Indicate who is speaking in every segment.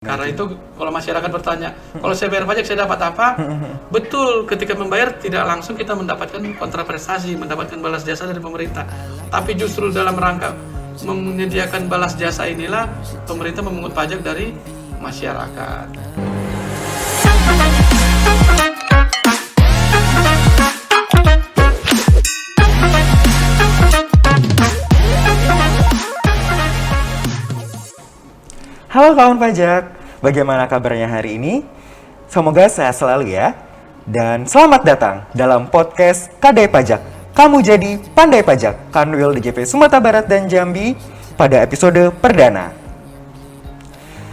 Speaker 1: Karena itu kalau masyarakat bertanya, kalau saya bayar pajak saya dapat apa? Betul, ketika membayar tidak langsung kita mendapatkan kontraprestasi, mendapatkan balas jasa dari pemerintah. Tapi justru dalam rangka menyediakan balas jasa inilah pemerintah memungut pajak dari masyarakat.
Speaker 2: Halo kawan pajak, bagaimana kabarnya hari ini? Semoga sehat selalu ya. Dan selamat datang dalam podcast Kadai Pajak. Kamu jadi pandai pajak, Kanwil DJP Sumatera Barat dan Jambi pada episode perdana.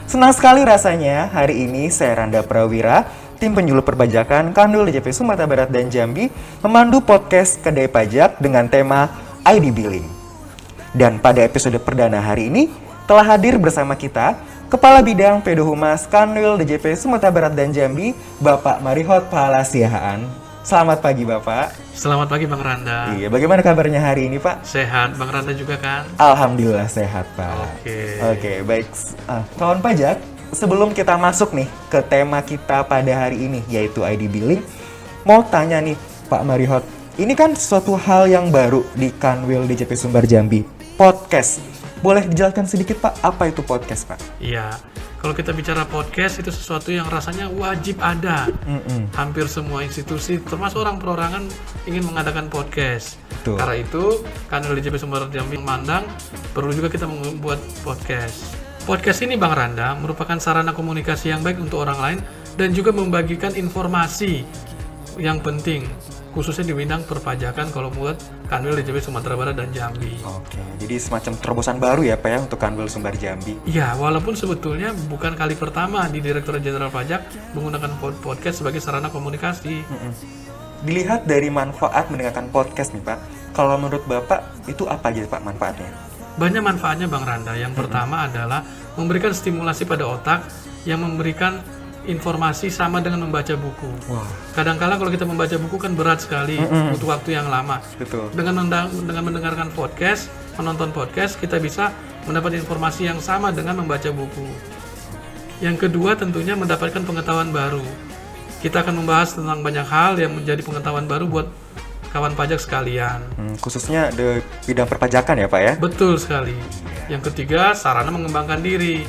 Speaker 2: Senang sekali rasanya hari ini saya Randa Prawira, tim penyuluh perpajakan Kanwil DJP Sumatera Barat dan Jambi memandu podcast Kadai Pajak dengan tema ID Billing. Dan pada episode perdana hari ini telah hadir bersama kita Kepala Bidang Pedo Humas Kanwil DJP Sumatera Barat dan Jambi, Bapak Marihot Palasiahaan. Selamat pagi Bapak.
Speaker 1: Selamat pagi Bang Randa.
Speaker 2: Iya, bagaimana kabarnya hari ini Pak?
Speaker 1: Sehat, Bang Randa juga kan?
Speaker 2: Alhamdulillah sehat Pak. Oke, baik. Kawan pajak, sebelum kita masuk nih ke tema kita pada hari ini, yaitu ID Billing, mau tanya nih Pak Marihot, ini kan suatu hal yang baru di Kanwil DJP Sumbar Jambi, podcast. Boleh dijelaskan sedikit Pak, apa itu podcast Pak?
Speaker 1: Iya, kalau kita bicara podcast itu sesuatu yang rasanya wajib ada. Hampir semua institusi, termasuk orang perorangan ingin mengadakan podcast.
Speaker 2: Betul.
Speaker 1: Karena itu, Kanwil DJP Sumbar Jambi memandang perlu juga kita membuat podcast. Podcast ini Bang Randa merupakan sarana komunikasi yang baik untuk orang lain dan juga membagikan informasi yang penting, khususnya di bidang perpajakan kalau buat Kanwil DJP Sumatera Barat dan Jambi.
Speaker 2: Oke, jadi semacam terobosan baru ya Pak ya untuk Kanwil Sumbar Jambi.
Speaker 1: Iya, walaupun sebetulnya bukan kali pertama di Direktorat Jenderal Pajak menggunakan podcast sebagai sarana komunikasi.
Speaker 2: Dilihat dari manfaat mendengarkan podcast nih Pak, kalau menurut Bapak itu apa aja Pak manfaatnya?
Speaker 1: Banyak manfaatnya Bang Randa. Yang pertama adalah memberikan stimulasi pada otak yang memberikan informasi sama dengan membaca buku.
Speaker 2: Wah.
Speaker 1: Kadang-kala kalau kita membaca buku kan berat sekali, butuh waktu yang lama.
Speaker 2: Betul.
Speaker 1: Dengan mendengarkan podcast, menonton podcast, kita bisa mendapat informasi yang sama dengan membaca buku. Yang kedua tentunya mendapatkan pengetahuan baru. Kita akan membahas tentang banyak hal yang menjadi pengetahuan baru buat kawan pajak sekalian.
Speaker 2: Khususnya di bidang perpajakan ya Pak ya?
Speaker 1: Betul sekali. Yang ketiga, sarana mengembangkan diri.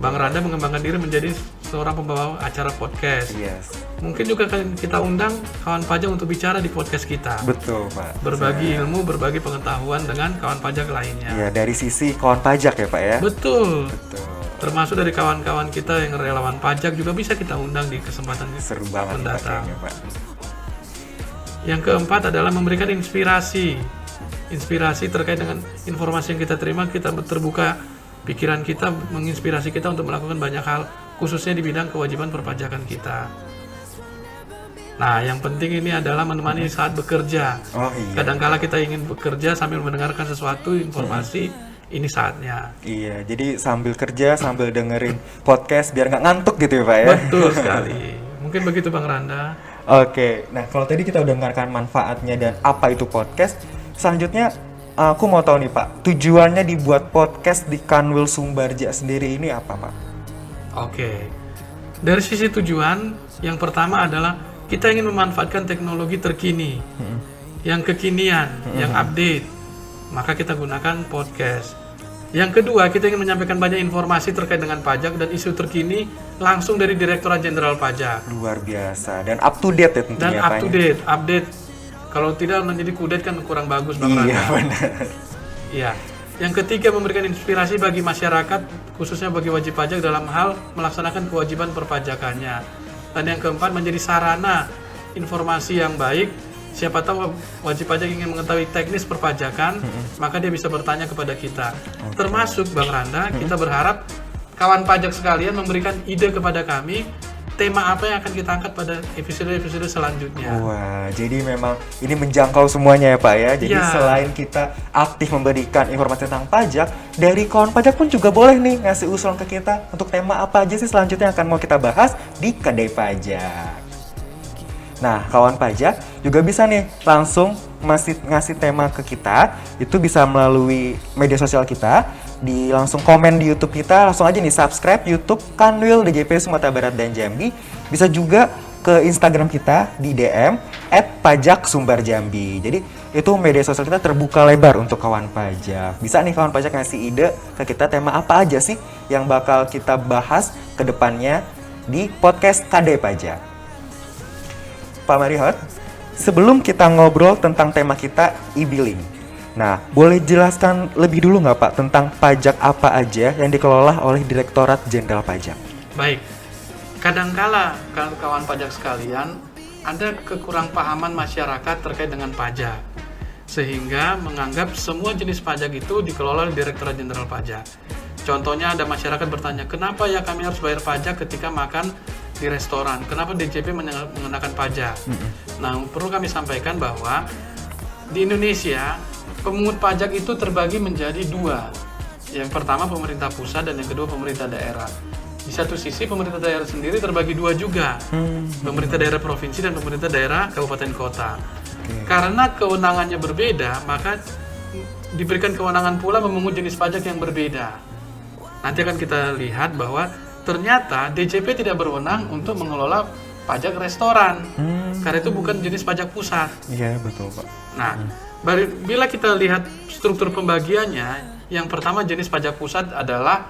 Speaker 1: Bang Randa mengembangkan diri menjadi seorang pembawa acara podcast.
Speaker 2: Yes.
Speaker 1: Mungkin juga kita undang kawan pajak untuk bicara di podcast kita.
Speaker 2: Betul Pak.
Speaker 1: Berbagi ilmu, berbagi pengetahuan dengan kawan pajak lainnya.
Speaker 2: Ya, dari sisi kawan pajak ya Pak ya?
Speaker 1: Betul.
Speaker 2: Betul.
Speaker 1: Termasuk dari kawan-kawan kita yang relawan pajak juga bisa kita undang di kesempatan
Speaker 2: Seru banget
Speaker 1: mendatang.
Speaker 2: kayaknya, Pak.
Speaker 1: Yang keempat adalah memberikan inspirasi. Inspirasi terkait dengan informasi yang kita terima, kita terbuka pikiran kita, menginspirasi kita untuk melakukan banyak hal, khususnya di bidang kewajiban perpajakan kita. Nah, yang penting ini adalah menemani saat bekerja.
Speaker 2: Oh iya.
Speaker 1: Kadangkala kita ingin bekerja sambil mendengarkan sesuatu informasi, ini saatnya.
Speaker 2: Iya, jadi sambil kerja, sambil dengerin podcast biar nggak ngantuk gitu ya Pak ya?
Speaker 1: Betul sekali. Mungkin begitu Bang Randa.
Speaker 2: Oke, nah kalau tadi kita udah dengarkan manfaatnya dan apa itu podcast, selanjutnya aku mau tahu nih Pak, tujuannya dibuat podcast di Kanwil Sumbarja sendiri ini apa Pak?
Speaker 1: Oke. Dari sisi tujuan, yang pertama adalah kita ingin memanfaatkan teknologi terkini, yang kekinian, yang update. Maka kita gunakan podcast. Yang kedua, kita ingin menyampaikan banyak informasi terkait dengan pajak dan isu terkini langsung dari Direktorat Jenderal Pajak.
Speaker 2: Luar biasa dan up to date ya tentunya
Speaker 1: Dan
Speaker 2: Pak.
Speaker 1: up to date, update. Kalau tidak menjadi kudet kan kurang bagus Bang Randa.
Speaker 2: Iya benar.
Speaker 1: Iya. Yang ketiga, memberikan inspirasi bagi masyarakat, khususnya bagi wajib pajak dalam hal melaksanakan kewajiban perpajakannya. Dan yang keempat, menjadi sarana informasi yang baik. Siapa tahu wajib pajak ingin mengetahui teknis perpajakan, maka dia bisa bertanya kepada kita. Termasuk Bang Randa, kita berharap kawan pajak sekalian memberikan ide kepada kami, tema apa yang akan kita angkat pada episode-episode selanjutnya.
Speaker 2: Wah, jadi memang ini menjangkau semuanya ya Pak ya. Jadi
Speaker 1: Ya.
Speaker 2: selain kita aktif memberikan informasi tentang pajak, dari kawan pajak pun juga boleh nih ngasih usulan ke kita untuk tema apa aja sih selanjutnya akan mau kita bahas di Kadai Pajak. Nah, kawan pajak juga bisa nih langsung ngasih tema ke kita, itu bisa melalui media sosial kita langsung komen di YouTube kita, langsung aja nih subscribe YouTube Kanwil DJP Sumatera Barat dan Jambi. Bisa juga ke Instagram kita di DM @pajaksumbarjambi. Jadi itu media sosial kita terbuka lebar untuk kawan pajak. Bisa nih kawan pajak ngasih ide ke kita tema apa aja sih yang bakal kita bahas ke depannya di podcast KD Pajak. Pak Marihot, sebelum kita ngobrol tentang tema kita e-billing, nah, boleh jelaskan lebih dulu nggak Pak tentang pajak apa aja yang dikelola oleh Direktorat Jenderal Pajak?
Speaker 1: Baik, kadangkala kawan pajak sekalian ada kekurangpahaman masyarakat terkait dengan pajak, sehingga menganggap semua jenis pajak itu dikelola oleh Direktorat Jenderal Pajak. Contohnya ada masyarakat bertanya, kenapa ya kami harus bayar pajak ketika makan di restoran? Kenapa DJP mengenakan pajak? Nah, perlu kami sampaikan bahwa di Indonesia pemungut pajak itu terbagi menjadi dua. Yang pertama pemerintah pusat dan yang kedua pemerintah daerah. Di satu sisi pemerintah daerah sendiri terbagi dua juga. Pemerintah daerah provinsi dan pemerintah daerah kabupaten kota. Karena kewenangannya berbeda, maka diberikan kewenangan pula memungut jenis pajak yang berbeda. Nanti akan kita lihat bahwa ternyata DJP tidak berwenang untuk mengelola pajak restoran. Karena itu bukan jenis pajak pusat.
Speaker 2: Iya, betul Pak.
Speaker 1: Nah, bila kita lihat struktur pembagiannya, yang pertama jenis pajak pusat adalah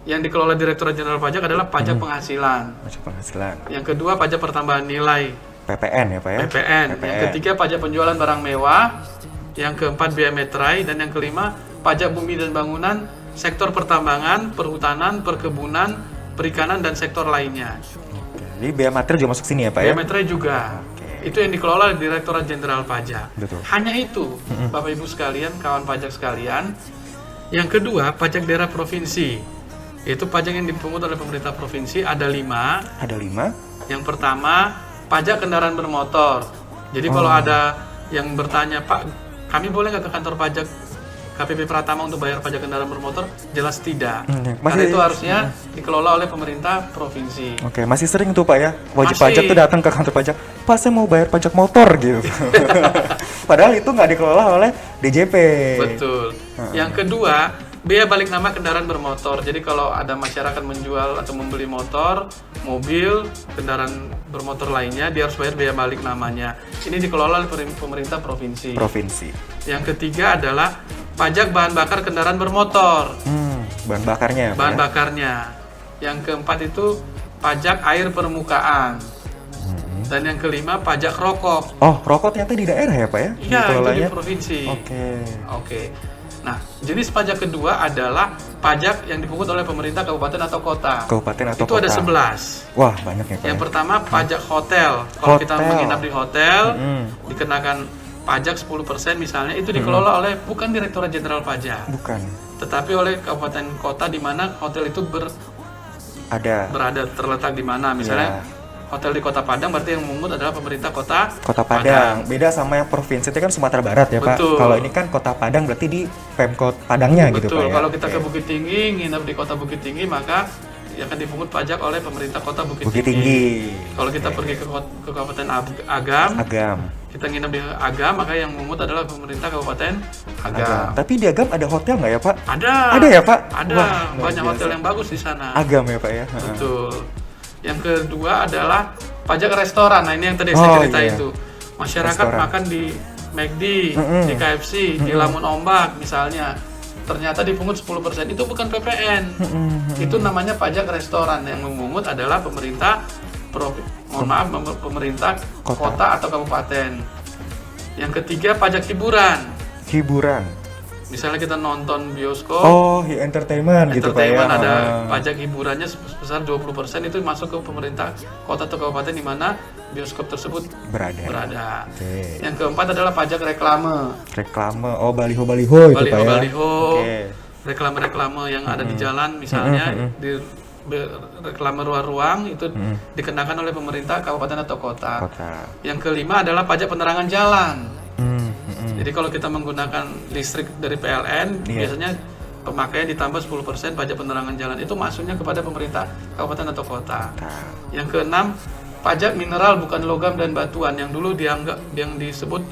Speaker 1: yang dikelola Direktorat Jenderal Pajak adalah pajak penghasilan.
Speaker 2: Pajak penghasilan.
Speaker 1: Yang kedua pajak pertambahan nilai,
Speaker 2: PPN ya Pak ya?
Speaker 1: PPN. Yang ketiga pajak penjualan barang mewah. Yang keempat bea meterai dan yang kelima pajak bumi dan bangunan, sektor pertambangan, perhutanan, perkebunan, perikanan dan sektor lainnya.
Speaker 2: Jadi bea materai juga masuk sini ya Pak ya?
Speaker 1: Bea meterai juga. Itu yang dikelola oleh Direktorat Jenderal Pajak.
Speaker 2: Betul.
Speaker 1: Hanya itu, Bapak Ibu sekalian, kawan pajak sekalian. Yang kedua, pajak daerah provinsi. Itu pajak yang dipungut oleh pemerintah provinsi ada 5.
Speaker 2: Ada 5.
Speaker 1: Yang pertama, pajak kendaraan bermotor. Jadi kalau ada yang bertanya, Pak, kami boleh nggak ke kantor pajak KPP Pratama untuk bayar pajak kendaraan bermotor? Jelas tidak. Karena itu harusnya dikelola oleh pemerintah provinsi.
Speaker 2: Oke, masih sering tuh Pak ya, wajib
Speaker 1: Masih.
Speaker 2: pajak tuh datang ke kantor pajak, Pak saya mau bayar pajak motor gitu. Padahal itu nggak dikelola oleh DJP.
Speaker 1: Betul. Yang kedua, bea balik nama kendaraan bermotor. Jadi kalau ada masyarakat menjual atau membeli motor, mobil, kendaraan bermotor lainnya, dia harus bayar bea balik namanya. Ini dikelola oleh pemerintah provinsi. Yang ketiga adalah pajak bahan bakar kendaraan bermotor.
Speaker 2: Bahan bakarnya.
Speaker 1: Bahan
Speaker 2: Pak, ya?
Speaker 1: bakarnya. Yang keempat itu pajak air permukaan. Dan yang kelima pajak rokok.
Speaker 2: Oh, rokok ternyata di daerah ya Pak ya?
Speaker 1: Iya, itu di
Speaker 2: Dikelolanya?
Speaker 1: provinsi.
Speaker 2: Oke.
Speaker 1: Nah, jenis pajak kedua adalah pajak yang dipungut oleh pemerintah kabupaten atau kota.
Speaker 2: Kabupaten atau
Speaker 1: Itu
Speaker 2: kota.
Speaker 1: ada 11.
Speaker 2: Wah, banyak ya Pak.
Speaker 1: Yang
Speaker 2: ya?
Speaker 1: pertama pajak hotel. Kalau kita
Speaker 2: Hotel.
Speaker 1: menginap di hotel, dikenakan pajak 10% misalnya, itu dikelola oleh bukan Direktorat Jenderal Pajak,
Speaker 2: Bukan.
Speaker 1: tetapi oleh kabupaten kota di mana hotel itu
Speaker 2: Ada.
Speaker 1: berada terletak di mana. Misalnya hotel di Kota Padang, berarti yang memungut adalah pemerintah Kota
Speaker 2: Padang. Beda sama yang provinsi itu kan Sumatera Barat ya Pak.
Speaker 1: Betul.
Speaker 2: Kalau ini kan Kota Padang berarti di Pemkot Padangnya gitu Pak
Speaker 1: Betul.
Speaker 2: ya.
Speaker 1: Kalau kita ke
Speaker 2: Oke.
Speaker 1: Bukit Tinggi, nginap di Kota Bukit Tinggi, maka akan dipungut pajak oleh pemerintah Kota Bukit
Speaker 2: Tinggi.
Speaker 1: Kalau kita pergi ke Kabupaten Agam, kita nginap di Agam, maka yang memungut adalah pemerintah Kabupaten Agam.
Speaker 2: Tapi di Agam ada hotel nggak ya Pak?
Speaker 1: Ada.
Speaker 2: Ada ya Pak?
Speaker 1: Ada.
Speaker 2: Wah, luar
Speaker 1: Banyak
Speaker 2: biasa.
Speaker 1: hotel yang bagus di sana.
Speaker 2: Agam ya Pak ya.
Speaker 1: Betul. Yang kedua adalah pajak restoran. Nah, ini yang tadi saya cerita itu. Masyarakat
Speaker 2: Restoran.
Speaker 1: makan di McD, di KFC, di Lamun Ombak misalnya. Ternyata dipungut 10%. Itu bukan PPN. Itu namanya pajak restoran. Yang memungut adalah pemerintah pemerintah kota atau kabupaten. Yang ketiga pajak hiburan. Misalnya kita nonton bioskop,
Speaker 2: Oh, entertainment gitu Pak ya.
Speaker 1: ada pajak hiburannya sebesar 20%, itu masuk ke pemerintah kota atau kabupaten di mana bioskop tersebut berada.
Speaker 2: Oke.
Speaker 1: Yang keempat adalah pajak reklame.
Speaker 2: Oh, baliho-baliho itu Pak ya.
Speaker 1: Baliho-baliho,
Speaker 2: Oke.
Speaker 1: reklame-reklame yang ada di jalan misalnya, di reklame ruang-ruang itu dikenakan oleh pemerintah kabupaten atau kota. Yang kelima adalah pajak penerangan jalan. Jadi kalau kita menggunakan listrik dari PLN, biasanya pemakaian ditambah 10% pajak penerangan jalan. Itu masuknya kepada pemerintah kabupaten atau kota. Yang keenam, pajak mineral bukan logam dan batuan, yang dulu yang disebut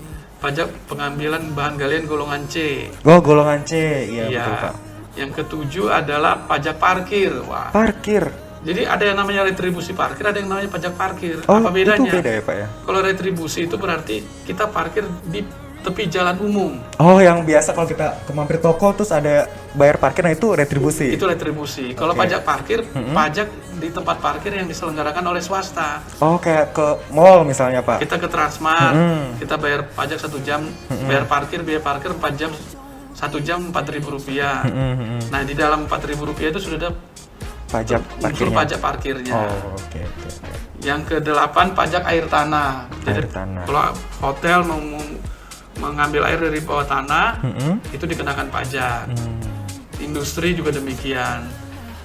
Speaker 1: pajak pengambilan bahan galian golongan C.
Speaker 2: Golongan C, iya betul Pak.
Speaker 1: Yang ketujuh adalah pajak parkir. Wah.
Speaker 2: Parkir.
Speaker 1: Jadi ada yang namanya retribusi parkir, ada yang namanya pajak parkir.
Speaker 2: Oh,
Speaker 1: Apa bedanya?
Speaker 2: itu beda ya Pak ya?
Speaker 1: Kalau retribusi itu berarti kita parkir di tepi jalan umum.
Speaker 2: Oh, yang biasa kalau kita ke mampir toko terus ada bayar parkir, nah itu retribusi.
Speaker 1: Itu retribusi. Kalau pajak parkir, pajak di tempat parkir yang diselenggarakan oleh swasta.
Speaker 2: Oh, kayak ke mall misalnya Pak.
Speaker 1: Kita ke Transmart, kita bayar pajak 1 jam, bayar parkir, biaya parkir 4 jam, 1 jam Rp4.000. Nah, di dalam Rp4.000 itu sudah ada
Speaker 2: Pajak
Speaker 1: unsur
Speaker 2: parkirnya.
Speaker 1: pajak parkirnya.
Speaker 2: Oh, oke.
Speaker 1: Yang ke-8 pajak air tanah.
Speaker 2: Air tanah.
Speaker 1: Kalau hotel mau mengambil air dari bawah tanah, itu dikenakan pajak. Industri juga demikian.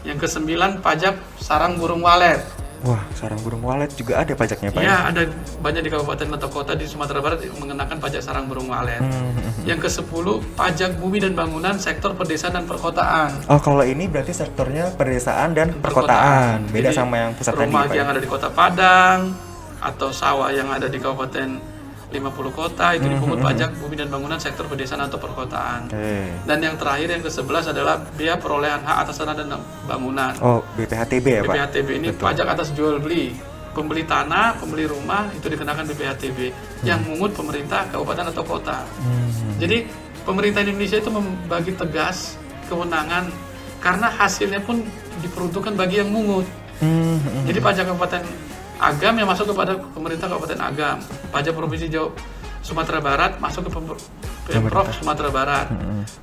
Speaker 1: Yang ke-9 pajak sarang burung walet.
Speaker 2: Wah, sarang burung walet juga ada pajaknya Pak ya?
Speaker 1: Ya, ada banyak di kabupaten atau kota di Sumatera Barat yang mengenakan pajak sarang burung walet. Yang ke-10 pajak bumi dan bangunan sektor pedesaan dan perkotaan.
Speaker 2: Oh, kalau ini berarti sektornya pedesaan dan perkotaan. Beda
Speaker 1: Jadi,
Speaker 2: sama yang pusat tadi
Speaker 1: rumah
Speaker 2: Pak.
Speaker 1: yang ada di Kota Padang atau sawah yang ada di kabupaten 50 kota itu dipungut pajak bumi dan bangunan sektor pedesaan atau perkotaan.
Speaker 2: Oke.
Speaker 1: Dan yang terakhir yang ke-11 adalah biaya perolehan hak atas tanah dan bangunan.
Speaker 2: Oh, BPHTB ya Pak?
Speaker 1: BPHTB ini pajak atas jual beli. Pembeli tanah, pembeli rumah itu dikenakan BPHTB yang mungut pemerintah kabupaten atau kota. Jadi pemerintah Indonesia itu membagi tegas kewenangan karena hasilnya pun diperuntukkan bagi yang mungut. Jadi pajak Kabupaten Agam yang masuk kepada pemerintah Kabupaten Agam, pajak Provinsi Sumatera Barat masuk ke Pemprov Sumatera Barat,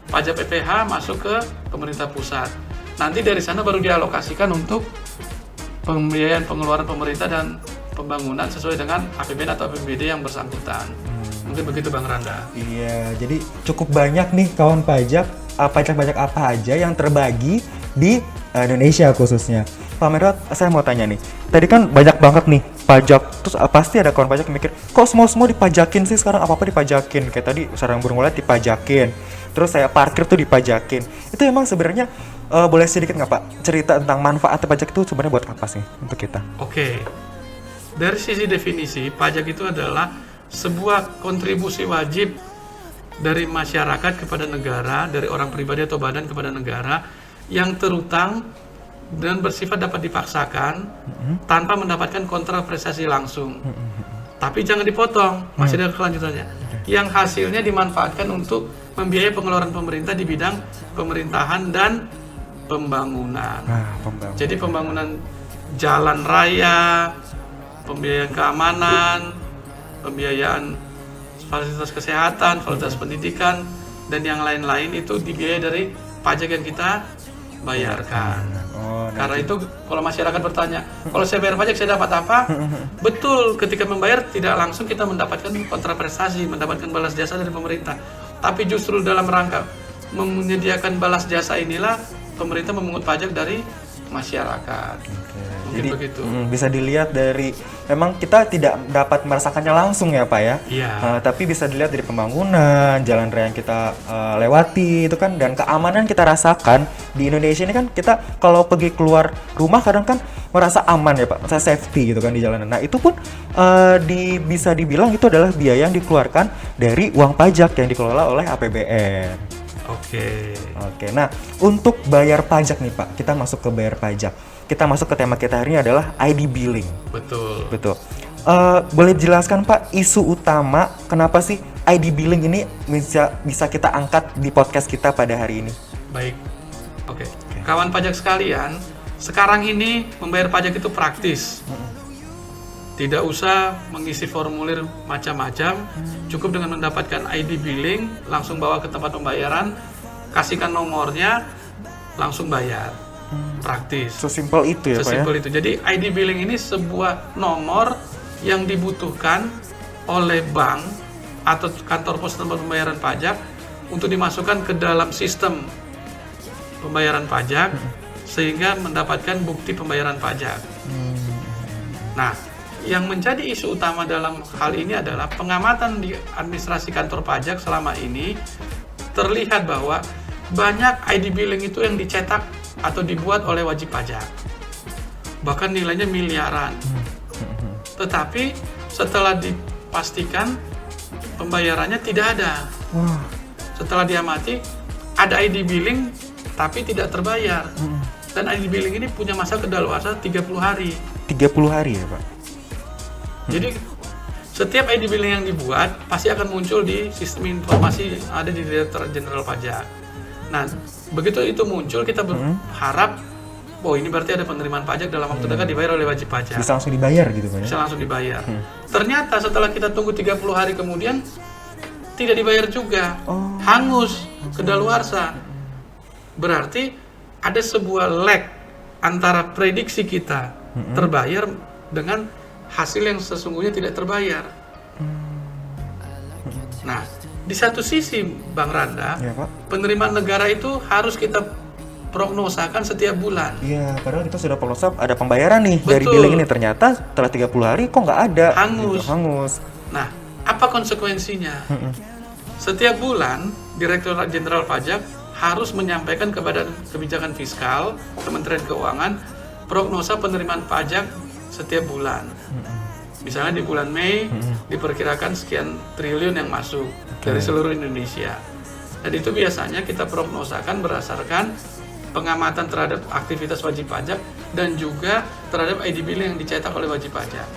Speaker 1: pajak PPH masuk ke pemerintah pusat. Nanti dari sana baru dialokasikan untuk pembiayaan pengeluaran pemerintah dan pembangunan sesuai dengan APBN atau APBD yang bersangkutan. Mungkin begitu Bang Randa.
Speaker 2: Iya, jadi cukup banyak nih kawan pajak, pajak-pajak apa aja yang terbagi di Indonesia khususnya. Pak Medot, saya mau tanya nih, tadi kan banyak banget nih pajak, terus pasti ada kawan pajak yang mikir, kok semua dipajakin sih sekarang, apa-apa dipajakin, kayak tadi sarang burung walet dipajakin, terus saya parkir tuh dipajakin. Itu emang sebenarnya boleh sedikit nggak Pak cerita tentang manfaat pajak itu sebenarnya buat apa sih untuk kita?
Speaker 1: Oke, dari sisi definisi, pajak itu adalah sebuah kontribusi wajib dari masyarakat kepada negara, dari orang pribadi atau badan kepada negara yang terutang dan bersifat dapat dipaksakan tanpa mendapatkan kontraprestasi langsung. Tapi jangan dipotong, masih ada kelanjutannya. Yang hasilnya dimanfaatkan untuk membiayai pengeluaran pemerintah di bidang pemerintahan dan pembangunan.
Speaker 2: Pembangunan.
Speaker 1: Jadi pembangunan jalan raya, pembiayaan keamanan, pembiayaan fasilitas kesehatan, fasilitas pendidikan, dan yang lain-lain itu dibiayai dari pajak yang kita bayarkan. Karena itu kalau masyarakat bertanya, kalau saya bayar pajak saya dapat apa? Betul, ketika membayar tidak langsung kita mendapatkan kontraprestasi, mendapatkan balas jasa dari pemerintah. Tapi justru dalam rangka menyediakan balas jasa inilah pemerintah memungut pajak dari masyarakat. Mungkin
Speaker 2: Jadi
Speaker 1: begitu.
Speaker 2: Bisa dilihat dari, memang kita tidak dapat merasakannya langsung ya Pak ya.
Speaker 1: Iya.
Speaker 2: Tapi bisa dilihat dari pembangunan, jalan raya yang kita lewati itu kan, dan keamanan kita rasakan di Indonesia ini kan. Kita kalau pergi keluar rumah kadang kan merasa aman ya Pak, merasa safety gitu kan di jalanan. Nah itu pun bisa dibilang itu adalah biaya yang dikeluarkan dari uang pajak yang dikelola oleh APBN.
Speaker 1: Oke.
Speaker 2: Nah untuk bayar pajak nih Pak, kita masuk ke bayar pajak. Kita masuk ke tema kita hari ini adalah ID billing.
Speaker 1: Betul.
Speaker 2: Boleh dijelaskan Pak isu utama kenapa sih ID billing ini bisa kita angkat di podcast kita pada hari ini?
Speaker 1: Baik. Oke. Kawan pajak sekalian, sekarang ini membayar pajak itu praktis. Tidak usah mengisi formulir macam-macam, cukup dengan mendapatkan ID billing, langsung bawa ke tempat pembayaran, kasihkan nomornya, langsung bayar. Praktis.
Speaker 2: Sesimpel itu ya Pak ya?
Speaker 1: Sesimpel itu. Jadi ID billing ini sebuah nomor yang dibutuhkan oleh bank atau kantor pos tempat pembayaran pajak untuk dimasukkan ke dalam sistem pembayaran pajak sehingga mendapatkan bukti pembayaran pajak. Nah, yang menjadi isu utama dalam hal ini adalah pengamatan di administrasi kantor pajak selama ini terlihat bahwa banyak ID billing itu yang dicetak atau dibuat oleh wajib pajak. Bahkan nilainya miliaran. Tetapi setelah dipastikan pembayarannya tidak ada. Setelah diamati ada ID billing tapi tidak terbayar. Dan ID billing ini punya masa kedaluarsa 30 hari.
Speaker 2: 30 hari ya Pak?
Speaker 1: Jadi setiap ID billing yang dibuat pasti akan muncul di sistem informasi yang ada di Direktorat Jenderal Pajak. Nah, begitu itu muncul kita berharap, oh ini berarti ada penerimaan pajak dalam waktu dekat dibayar oleh wajib pajak.
Speaker 2: Bisa langsung dibayar gitu Pak ya?
Speaker 1: Bisa langsung dibayar. Ternyata setelah kita tunggu 30 hari kemudian tidak dibayar juga. Hangus, kedaluarsa. Berarti ada sebuah lag antara prediksi kita terbayar dengan hasil yang sesungguhnya tidak terbayar. Nah, di satu sisi Bang Randa,
Speaker 2: Iya Pak?
Speaker 1: penerimaan negara itu harus kita prognosakan setiap bulan.
Speaker 2: Iya, padahal kita sudah prognosa ada pembayaran nih dari
Speaker 1: Betul.
Speaker 2: billing ini, ternyata setelah 30 hari kok nggak ada.
Speaker 1: Hangus.
Speaker 2: Gitu, hangus.
Speaker 1: Nah, apa konsekuensinya? Setiap bulan, Direktorat Jenderal Pajak harus menyampaikan kepada Kebijakan Fiskal, Kementerian Keuangan, prognosa penerimaan pajak setiap bulan. Misalnya di bulan Mei, diperkirakan sekian triliun yang masuk dari seluruh Indonesia. Dan itu biasanya kita prognosakan berdasarkan pengamatan terhadap aktivitas wajib pajak dan juga terhadap ID billing yang dicetak oleh wajib pajak.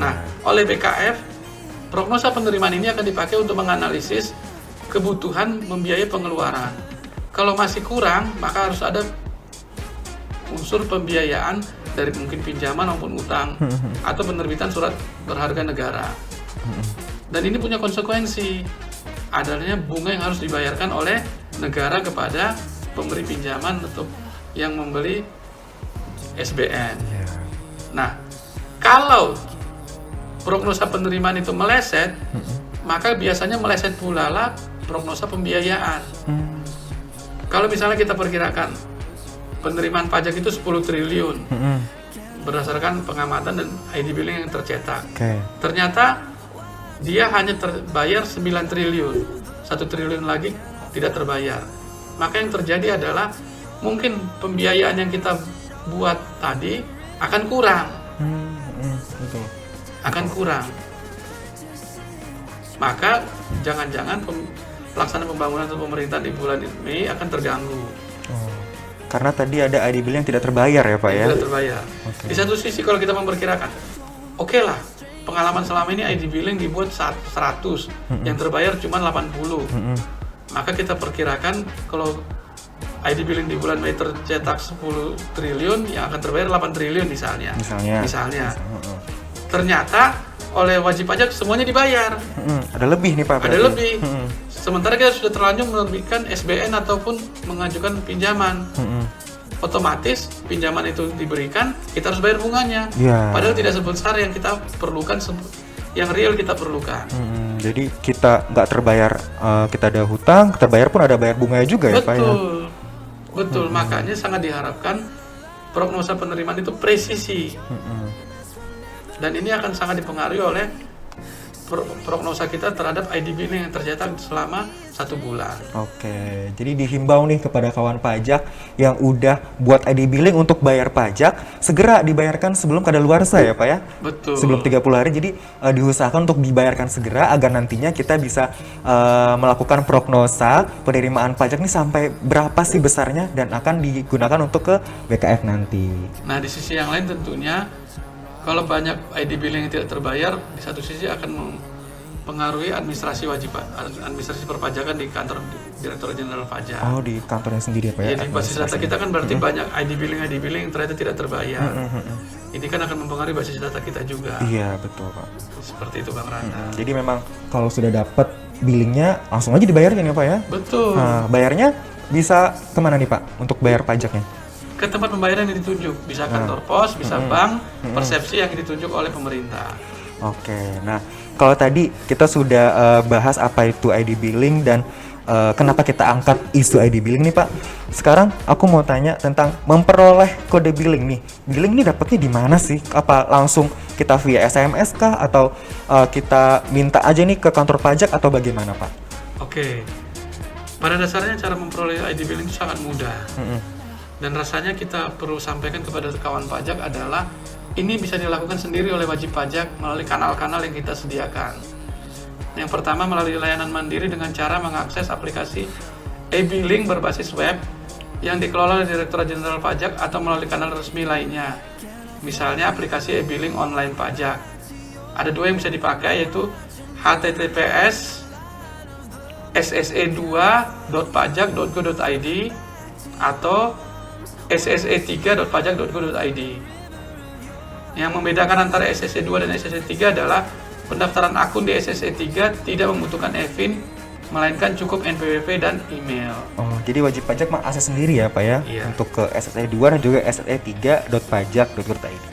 Speaker 1: Nah, oleh BKF, prognosa penerimaan ini akan dipakai untuk menganalisis kebutuhan membiayai pengeluaran. Kalau masih kurang, maka harus ada unsur pembiayaan dari mungkin pinjaman maupun utang atau penerbitan surat berharga negara. Dan ini punya konsekuensi, adanya bunga yang harus dibayarkan oleh negara kepada pemberi pinjaman atau yang membeli SBN. Nah, kalau prognosa penerimaan itu meleset, maka biasanya meleset pula lah prognosa pembiayaan. Kalau misalnya kita perkirakan penerimaan pajak itu 10 triliun berdasarkan pengamatan dan ID billing yang tercetak. Ternyata dia hanya terbayar 9 triliun, 1 triliun lagi tidak terbayar. Maka yang terjadi adalah mungkin pembiayaan yang kita buat tadi akan kurang. Akan kurang. Maka jangan-jangan pelaksanaan pembangunan atau pemerintahan di bulan Mei akan terganggu.
Speaker 2: Karena tadi ada ID bill yang tidak terbayar ya Pak ya?
Speaker 1: Tidak terbayar. Di satu sisi kalau kita memperkirakan, oke lah, pengalaman selama ini ID billing dibuat 100, yang terbayar cuma 80. Maka kita perkirakan kalau ID billing di bulan Mei tercetak 10 triliun, yang akan terbayar 8 triliun misalnya. Ternyata oleh wajib pajak semuanya dibayar.
Speaker 2: Ada lebih nih Pak.
Speaker 1: Ada lebih. Sementara kita sudah terlanjur menerbitkan SBN ataupun mengajukan pinjaman. Otomatis pinjaman itu diberikan, kita harus bayar bunganya. Padahal tidak sebesar yang kita perlukan, yang real kita perlukan.
Speaker 2: Jadi kita nggak terbayar, kita ada hutang, terbayar pun ada bayar bunganya juga ya Pak ya?
Speaker 1: Betul. Makanya sangat diharapkan prognosa penerimaan itu presisi. Dan ini akan sangat dipengaruhi oleh prognosa kita terhadap ID billing yang tercetak selama 1 bulan.
Speaker 2: Oke, jadi dihimbau nih kepada kawan pajak yang udah buat ID billing untuk bayar pajak, segera dibayarkan sebelum kadaluarsa ya Pak ya?
Speaker 1: Betul.
Speaker 2: Sebelum 30 hari, jadi diusahakan untuk dibayarkan segera agar nantinya kita bisa melakukan prognosa penerimaan pajak ini sampai berapa sih besarnya dan akan digunakan untuk ke BKF nanti.
Speaker 1: Nah, di sisi yang lain tentunya kalau banyak ID billing yang tidak terbayar, di satu sisi akan mempengaruhi administrasi perpajakan di kantor Direktorat Jenderal Pajak.
Speaker 2: Oh, di kantornya sendiri ya Pak ya?
Speaker 1: Jadi basis data kita kan berarti banyak ID billing yang ternyata tidak terbayar. Ini kan akan mempengaruhi basis data kita juga.
Speaker 2: Iya, betul Pak.
Speaker 1: Seperti itu Bang Randa.
Speaker 2: Jadi memang kalau sudah dapat billingnya langsung aja dibayarkan ya Pak ya?
Speaker 1: Betul.
Speaker 2: Nah, bayarnya bisa kemana nih Pak untuk bayar pajaknya?
Speaker 1: Ke tempat pembayaran yang ditunjuk, bisa kantor pos, bisa bank, persepsi yang ditunjuk oleh pemerintah.
Speaker 2: Oke, nah kalau tadi kita sudah bahas apa itu ID billing dan kenapa kita angkat isu ID billing nih Pak. Sekarang aku mau tanya tentang memperoleh kode billing nih. Billing ini dapatnya di mana sih? Apa langsung kita via SMS kah atau kita minta aja nih ke kantor pajak atau bagaimana Pak?
Speaker 1: Oke, pada dasarnya cara memperoleh ID billing itu sangat mudah. Dan rasanya kita perlu sampaikan kepada kawan pajak adalah ini bisa dilakukan sendiri oleh wajib pajak melalui kanal-kanal yang kita sediakan. Yang pertama melalui layanan mandiri dengan cara mengakses aplikasi e-billing berbasis web yang dikelola oleh Direktorat Jenderal Pajak atau melalui kanal resmi lainnya. Misalnya aplikasi e-billing online pajak. Ada 2 yang bisa dipakai, yaitu https sse2.pajak.go.id atau sse3.pajak.go.id. Yang membedakan antara SSE2 dan SSE3 adalah pendaftaran akun di SSE3 tidak membutuhkan e-fin, melainkan cukup NPWP dan email.
Speaker 2: Oh, jadi wajib pajak mengakses sendiri ya Pak ya,
Speaker 1: Iya.
Speaker 2: untuk ke SSE2 dan juga SSE3.pajak.go.id.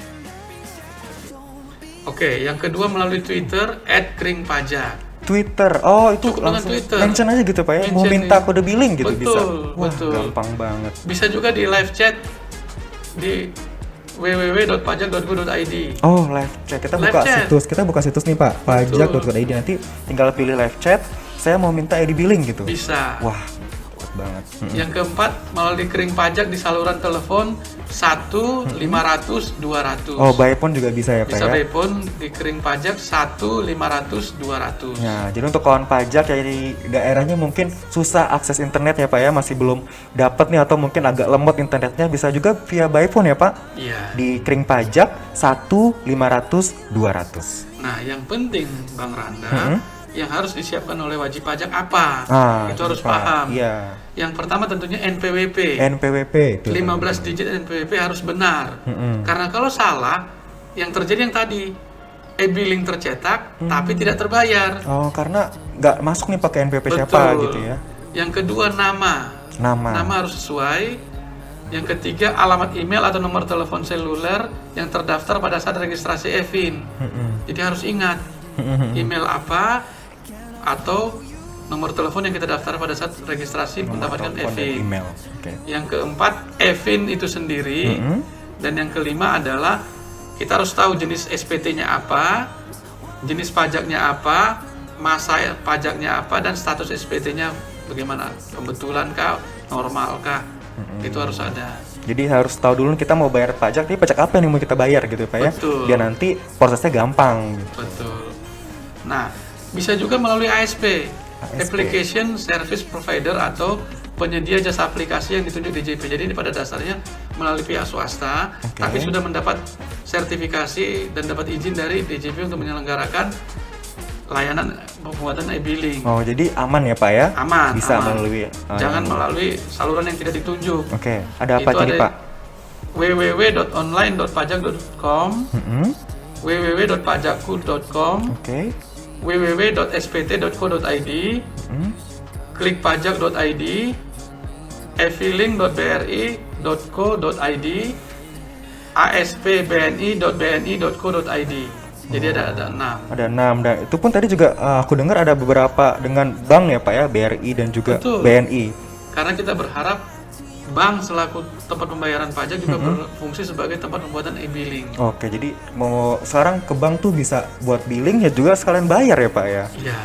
Speaker 1: Oke, yang kedua melalui Twitter @kringpajak.
Speaker 2: Twitter, oh itu
Speaker 1: Cukup dengan
Speaker 2: langsung
Speaker 1: Twitter.
Speaker 2: mention aja gitu Pak ya, mau
Speaker 1: Mention,
Speaker 2: minta
Speaker 1: iya.
Speaker 2: kode billing gitu
Speaker 1: Betul,
Speaker 2: bisa. Wah,
Speaker 1: betul.
Speaker 2: gampang banget.
Speaker 1: Bisa juga di live chat di www.pajak.go.id.
Speaker 2: Oh, live chat. Kita
Speaker 1: Live
Speaker 2: buka
Speaker 1: chat.
Speaker 2: situs. Kita buka situs nih Pak, pajak.go.id. Nanti tinggal pilih live chat. Saya mau minta ID billing gitu.
Speaker 1: Bisa.
Speaker 2: Wah, kuat banget.
Speaker 1: Yang keempat melalui Kring Pajak di saluran telepon 1-500-200.
Speaker 2: Oh, by phone juga bisa ya Pak
Speaker 1: Bisa
Speaker 2: ya.
Speaker 1: by phone di Kring Pajak 1-500-200.
Speaker 2: Nah, jadi untuk kawan pajak yang di daerahnya mungkin susah akses internet ya Pak ya, masih belum dapat nih atau mungkin agak lemot internetnya, bisa juga via by phone ya Pak.
Speaker 1: Iya.
Speaker 2: Di Kring Pajak 1-500-200.
Speaker 1: Nah, yang penting Bang Randa, yang harus disiapkan oleh wajib pajak apa? Itu harus
Speaker 2: Pak.
Speaker 1: paham.
Speaker 2: Iya.
Speaker 1: Yang pertama tentunya NPWP.
Speaker 2: NPWP itu.
Speaker 1: 15 digit NPWP harus benar. Karena kalau salah, yang terjadi yang tadi, e-billing tercetak tapi tidak terbayar.
Speaker 2: Oh, karena nggak masuk nih pakai NPWP siapa gitu ya.
Speaker 1: Yang kedua nama.
Speaker 2: Nama.
Speaker 1: Nama harus sesuai. Yang ketiga alamat email atau nomor telepon seluler yang terdaftar pada saat registrasi e-fin. Jadi harus ingat email apa atau nomor telepon yang kita daftar pada saat registrasi mendapatkan
Speaker 2: Telepon dan
Speaker 1: e-fin.
Speaker 2: email. Oke.
Speaker 1: Yang keempat, e-fin itu sendiri. Dan yang kelima adalah kita harus tahu jenis SPT-nya apa, jenis pajaknya apa, masa pajaknya apa, dan status SPT-nya bagaimana, kebetulan kah, normal kah, itu harus ada.
Speaker 2: Jadi harus tahu dulu kita mau bayar pajak, tapi pajak apa yang mau kita bayar gitu Pak ya.
Speaker 1: Betul.
Speaker 2: Biar nanti prosesnya gampang gitu.
Speaker 1: Betul. Nah, bisa juga melalui ASP, Application Service Provider atau penyedia jasa aplikasi yang ditunjuk DJP. Jadi ini pada dasarnya melalui pihak swasta, tapi sudah mendapat sertifikasi dan dapat izin dari DJP untuk menyelenggarakan layanan pembuatan e-billing.
Speaker 2: Oh, jadi aman ya Pak ya?
Speaker 1: Aman.
Speaker 2: Bisa
Speaker 1: aman.
Speaker 2: melalui.
Speaker 1: Jangan melalui saluran yang tidak ditunjuk.
Speaker 2: Oke, ada apa
Speaker 1: Itu
Speaker 2: tadi
Speaker 1: ada
Speaker 2: Pak?
Speaker 1: www.online.pajak.com, www.pajakku.com,
Speaker 2: Oke.
Speaker 1: www.spt.co.id, klikpajak.id, e-filing.bri.co.id, aspbni.bni.co.id. Jadi ada 6.
Speaker 2: Ada 6 dan itu pun tadi juga aku dengar ada beberapa dengan bank ya Pak ya, BRI dan juga
Speaker 1: Betul.
Speaker 2: BNI.
Speaker 1: Karena kita berharap bank selaku tempat pembayaran pajak juga berfungsi sebagai tempat pembuatan e-billing.
Speaker 2: Oke, jadi mau sekarang ke bank tuh bisa buat billing ya juga sekalian bayar ya Pak ya.
Speaker 1: Iya.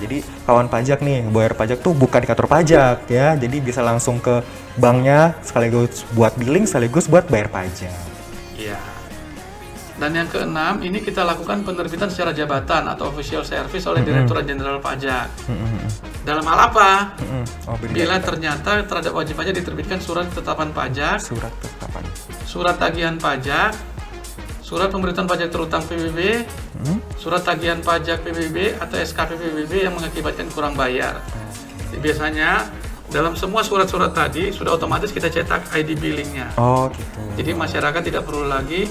Speaker 2: Jadi kawan pajak nih, bayar pajak tuh bukan di kantor pajak ya. Jadi bisa langsung ke banknya sekaligus buat billing sekaligus buat bayar pajak.
Speaker 1: Iya. Dan yang keenam, ini kita lakukan penerbitan secara jabatan atau official service oleh Direktorat Jenderal Pajak. Dalam hal apa? Bila ternyata terhadap wajib pajak diterbitkan surat ketetapan pajak,
Speaker 2: Surat ketetapan.
Speaker 1: surat tagihan pajak, surat pemberitahuan pajak terutang PBB, surat tagihan pajak PBB atau SKP PBB yang mengakibatkan kurang bayar. Jadi biasanya dalam semua surat-surat tadi sudah otomatis kita cetak ID billingnya.
Speaker 2: Oh gitu.
Speaker 1: Jadi masyarakat tidak perlu lagi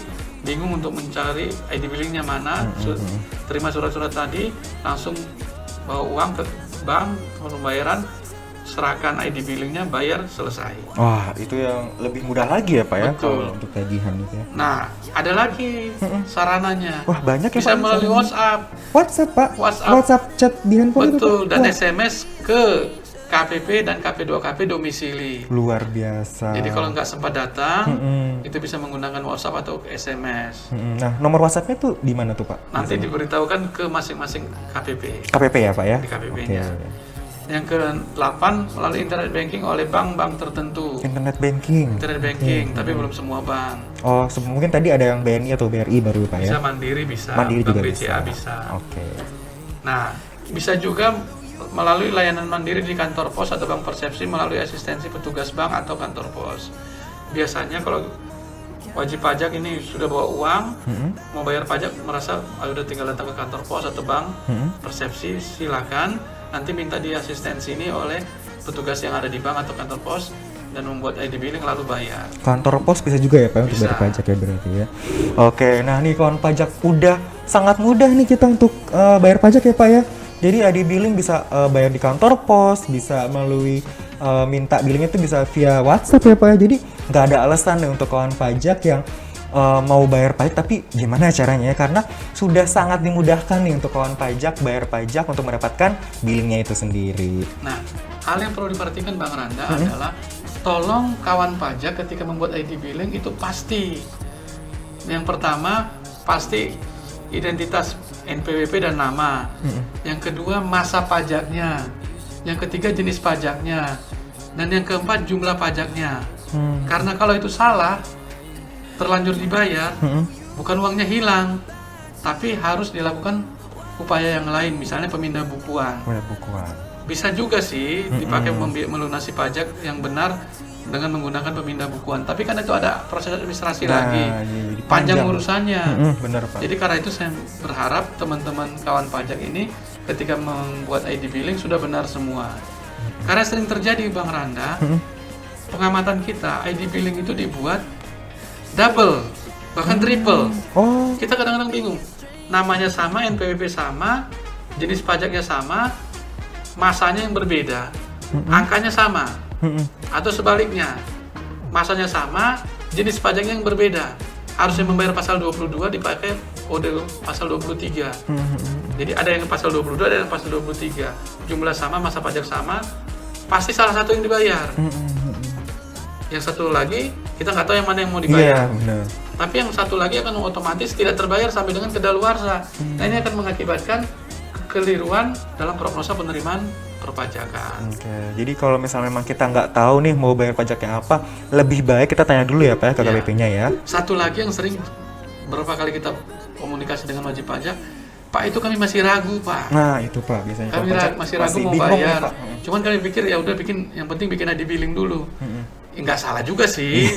Speaker 1: bingung untuk mencari ID billingnya mana. Terima surat-surat tadi, langsung bawa uang ke bank pembayaran, serahkan ID billingnya, bayar, selesai.
Speaker 2: Wah, itu yang lebih mudah lagi ya Pak ya.
Speaker 1: Betul.
Speaker 2: Kalau untuk tagihan gitu ya.
Speaker 1: Nah, ada lagi sarananya.
Speaker 2: Wah, banyak ya
Speaker 1: Bisa
Speaker 2: Pak.
Speaker 1: melalui WhatsApp,
Speaker 2: WhatsApp Pak.
Speaker 1: WhatsApp.
Speaker 2: chat di handphone itu,
Speaker 1: betul,
Speaker 2: Pak.
Speaker 1: dan
Speaker 2: Wah,
Speaker 1: SMS ke KPP dan KP2KP domisili.
Speaker 2: luar biasa.
Speaker 1: Jadi kalau nggak sempat datang, itu bisa menggunakan WhatsApp atau SMS.
Speaker 2: Nah, nomor WhatsApp-nya tuh di mana tuh Pak?
Speaker 1: Nanti diberitahukan ke masing-masing KPP.
Speaker 2: KPP ya Pak ya?
Speaker 1: Di KPP-nya.
Speaker 2: Oke.
Speaker 1: Yang ke-8 melalui internet banking oleh bank-bank tertentu.
Speaker 2: Internet banking.
Speaker 1: Internet banking, tapi belum semua bank.
Speaker 2: Oh, mungkin tadi ada yang BNI atau BRI baru Pak ya?
Speaker 1: Bisa Mandiri bisa,
Speaker 2: Mandiri
Speaker 1: Bank
Speaker 2: juga
Speaker 1: BCA
Speaker 2: bisa.
Speaker 1: bisa.
Speaker 2: Oke.
Speaker 1: Nah, bisa juga melalui layanan mandiri di kantor pos atau bank persepsi melalui asistensi petugas bank atau kantor pos. Biasanya kalau wajib pajak ini sudah bawa uang, mau bayar pajak merasa udah tinggal datang ke kantor pos atau bank persepsi, silakan nanti minta di asistensi ini oleh petugas yang ada di bank atau kantor pos dan membuat ID billing lalu bayar.
Speaker 2: Kantor pos bisa juga ya Pak untuk bayar pajak ya berarti ya. Oke, nah nih kawan pajak udah sangat mudah nih kita untuk bayar pajak ya Pak ya. Jadi ID billing bisa bayar di kantor pos, bisa melalui minta billingnya itu bisa via WhatsApp ya Pak ya. Jadi nggak ada alasan nih untuk kawan pajak yang mau bayar pajak tapi gimana caranya ya, karena sudah sangat dimudahkan nih untuk kawan pajak bayar pajak untuk mendapatkan billingnya itu sendiri.
Speaker 1: Nah, hal yang perlu diperhatikan Bang Randa adalah tolong kawan pajak ketika membuat ID billing itu pasti. Yang pertama pasti identitas NPWP dan nama. Yang kedua masa pajaknya. Yang ketiga jenis pajaknya. Dan yang keempat jumlah pajaknya. Karena kalau itu salah, terlanjur dibayar, bukan uangnya hilang, tapi harus dilakukan upaya yang lain, misalnya pemindah bukuan. Bisa juga sih dipakai melunasi pajak yang benar dengan menggunakan pemindah bukuan. Tapi kan itu ada proses administrasi lagi, panjang urusannya.
Speaker 2: Benar Pak.
Speaker 1: Jadi karena itu saya berharap teman-teman kawan pajak ini ketika membuat ID billing sudah benar semua. Karena sering terjadi Bang Randa, pengamatan kita ID billing itu dibuat double, bahkan triple. Kita kadang-kadang bingung. Namanya sama, NPWP sama, jenis pajaknya sama, masanya yang berbeda, angkanya sama, atau sebaliknya, masanya sama, jenis pajaknya yang berbeda. Harusnya membayar pasal 22 dipakai kode pasal 23. Jadi ada yang pasal 22, ada yang pasal 23. Jumlah sama, masa pajak sama, pasti salah satu yang dibayar. Yang satu lagi kita nggak tahu yang mana yang mau dibayar.
Speaker 2: Benar.
Speaker 1: Tapi yang satu lagi akan otomatis tidak terbayar sampai dengan kedaluarsa. Nah ini akan mengakibatkan kekeliruan dalam prognosa penerimaan perpajakan.
Speaker 2: Jadi kalau misalnya memang kita nggak tahu nih mau bayar pajak yang apa, lebih baik kita tanya dulu ya Pak ke KPP-nya ya. Satu
Speaker 1: lagi yang sering berapa kali kita komunikasi dengan wajib pajak, Pak itu kami masih ragu Pak.
Speaker 2: Nah itu Pak biasanya
Speaker 1: kami masih ragu mau bayar. Cuman kami pikir ya udah yang penting bikin ID billing dulu. Nggak salah juga sih,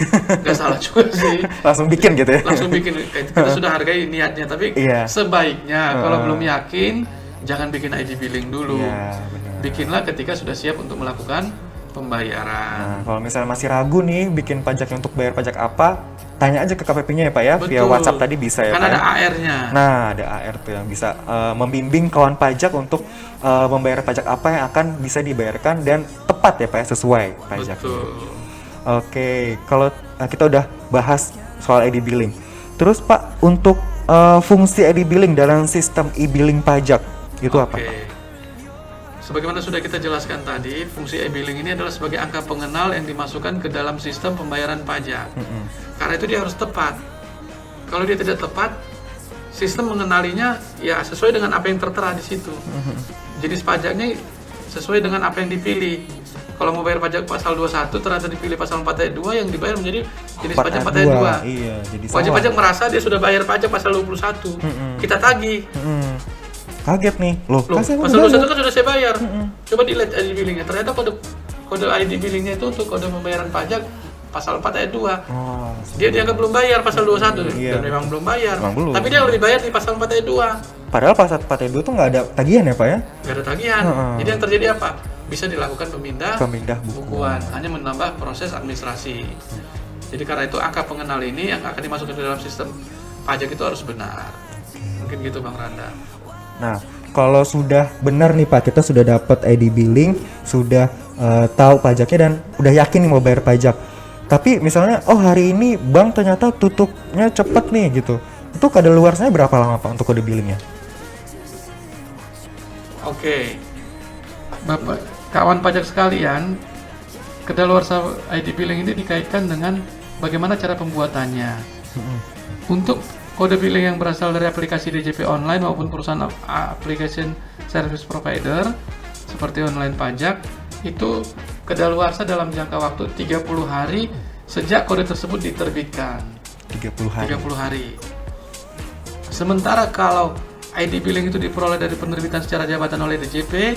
Speaker 2: Langsung bikin gitu ya?
Speaker 1: Langsung bikin, kita sudah hargai niatnya, tapi sebaiknya kalau belum yakin, jangan bikin ID billing dulu. Bikinlah ketika sudah siap untuk melakukan pembayaran.
Speaker 2: Nah, kalau misalnya masih ragu nih, bikin pajaknya untuk bayar pajak apa, tanya aja ke KPP-nya ya Pak ya, via WhatsApp tadi bisa ya Pak.
Speaker 1: Kan ada AR-nya.
Speaker 2: Nah, ada AR tuh yang bisa membimbing kawan pajak untuk membayar pajak apa yang akan bisa dibayarkan dan tepat ya Pak ya, sesuai pajak. Oke, kalau kita udah bahas soal ID billing. Terus Pak, untuk fungsi ID billing dalam sistem e-billing pajak itu apa Pak?
Speaker 1: Sebagaimana sudah kita jelaskan tadi, fungsi e-billing ini adalah sebagai angka pengenal yang dimasukkan ke dalam sistem pembayaran pajak. Karena itu dia harus tepat. Kalau dia tidak tepat, sistem mengenalinya ya sesuai dengan apa yang tertera di situ. Jenis pajaknya sesuai dengan apa yang dipilih. Kalau mau bayar pajak pasal 21 ternyata dipilih pasal 4 ayat 2, yang dibayar menjadi jenis pajak 4 ayat 2.
Speaker 2: Iya, jadi
Speaker 1: wajib pajak merasa dia sudah bayar pajak pasal 21. Kita tagih.
Speaker 2: Kaget nih. Loh
Speaker 1: pasal 21 kan sudah saya bayar. Coba dilihat ID billingnya. Ternyata kode ID billingnya itu untuk kode pembayaran pajak pasal 4 ayat 2. Dia dianggap belum bayar pasal 21. Dan memang belum bayar. Tapi dia lebih bayar di pasal 4 ayat 2.
Speaker 2: Padahal pasal 4 ayat 2 tuh nggak ada tagihan ya Pak ya?
Speaker 1: Nggak ada tagihan. Jadi yang terjadi apa? Bisa dilakukan pemindah bukuan. Hanya menambah proses administrasi. Jadi karena itu angka pengenal ini yang akan dimasukkan ke dalam sistem pajak itu harus benar. Mungkin gitu Bang Randa.
Speaker 2: Nah, kalau sudah benar nih Pak, kita sudah dapat ID billing, sudah tahu pajaknya dan udah yakin nih mau bayar pajak. Tapi misalnya, hari ini bank ternyata tutupnya cepat nih gitu. Itu kadaluarsanya berapa lama Pak untuk kode billingnya?
Speaker 1: Oke, Bapak, kawan pajak sekalian, kadaluarsa ID billing ini dikaitkan dengan bagaimana cara pembuatannya. Untuk kode billing yang berasal dari aplikasi DJP online maupun perusahaan application service provider seperti online pajak, itu kadaluarsa dalam jangka waktu 30 hari sejak kode tersebut diterbitkan.
Speaker 2: 30 hari.
Speaker 1: Sementara kalau ID billing itu diperoleh dari penerbitan secara jabatan oleh DJP,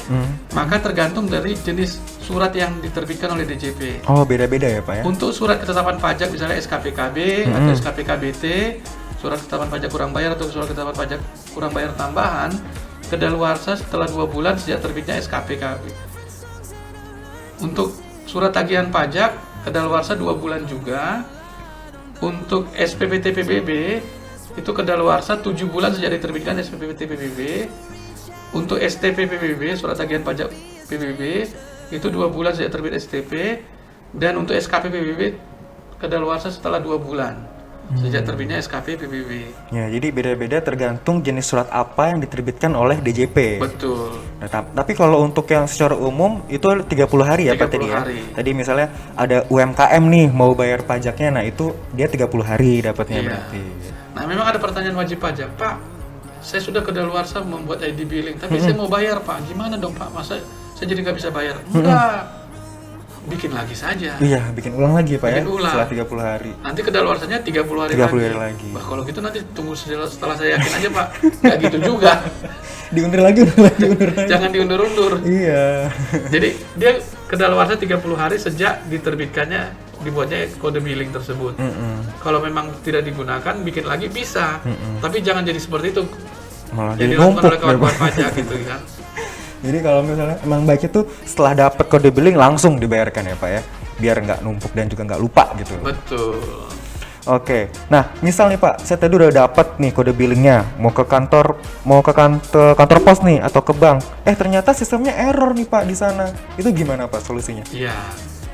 Speaker 1: maka tergantung dari jenis surat yang diterbitkan oleh DJP.
Speaker 2: Oh, beda-beda ya Pak ya?
Speaker 1: Untuk surat ketetapan pajak misalnya SKPKB atau SKPKBT, surat ketetapan pajak kurang bayar atau surat ketetapan pajak kurang bayar tambahan, kedaluarsa setelah 2 bulan sejak terbitnya SKPKB. Untuk surat tagihan pajak, kedaluarsa 2 bulan juga. Untuk SPPT PBB, itu kedaluarsa 7 bulan sejak diterbitkan SPPT PBB. Untuk STP PBB, surat tagihan pajak PBB, itu 2 bulan sejak terbit STP. Dan untuk SKP PBB, kedaluarsa setelah 2 bulan sejak terbitnya SKP PBB.
Speaker 2: Ya, jadi beda-beda tergantung jenis surat apa yang diterbitkan oleh DJP.
Speaker 1: Betul.
Speaker 2: Nah, tapi kalau untuk yang secara umum itu 30 hari ya Pak
Speaker 1: 30
Speaker 2: tadi ya?
Speaker 1: hari.
Speaker 2: Tadi misalnya ada UMKM nih mau bayar pajaknya, nah itu dia 30 hari dapatnya
Speaker 1: Iya.
Speaker 2: berarti.
Speaker 1: Nah, memang ada pertanyaan wajib pajak, Pak. Saya sudah kedaluarsa membuat ID billing, tapi saya mau bayar, Pak. Gimana dong, Pak? Masa saya jadi nggak bisa bayar? Enggak. Bikin lagi saja.
Speaker 2: Iya, bikin ulang lagi Pak
Speaker 1: Bikin
Speaker 2: ya?
Speaker 1: ulang.
Speaker 2: Setelah 30 hari.
Speaker 1: Nanti kedaluarsanya 30 hari
Speaker 2: 30
Speaker 1: lagi.
Speaker 2: hari lagi.
Speaker 1: Bah, kalau gitu nanti tunggu setelah saya yakin aja, Pak. Nggak gitu juga.
Speaker 2: Diundur lagi.
Speaker 1: Jangan diundur-undur.
Speaker 2: Iya.
Speaker 1: Jadi dia kedaluarsa 30 hari sejak diterbitkannya, dibuatnya kode billing tersebut. Kalau memang tidak digunakan, bikin lagi bisa. Tapi jangan jadi seperti itu.
Speaker 2: Malah
Speaker 1: Jadi
Speaker 2: jadi
Speaker 1: dilakukan
Speaker 2: numpuk
Speaker 1: oleh kawan-kawan pajak gitu kan.
Speaker 2: Jadi kalau misalnya emang baiknya tuh setelah dapat kode billing langsung dibayarkan ya Pak ya, biar nggak numpuk dan juga nggak lupa gitu.
Speaker 1: Betul.
Speaker 2: Oke, nah misal nih Pak, saya tadi udah dapat nih kode billingnya, mau ke kantor pos nih atau ke bank, ternyata sistemnya error nih Pak di sana, itu gimana Pak solusinya?
Speaker 1: Iya.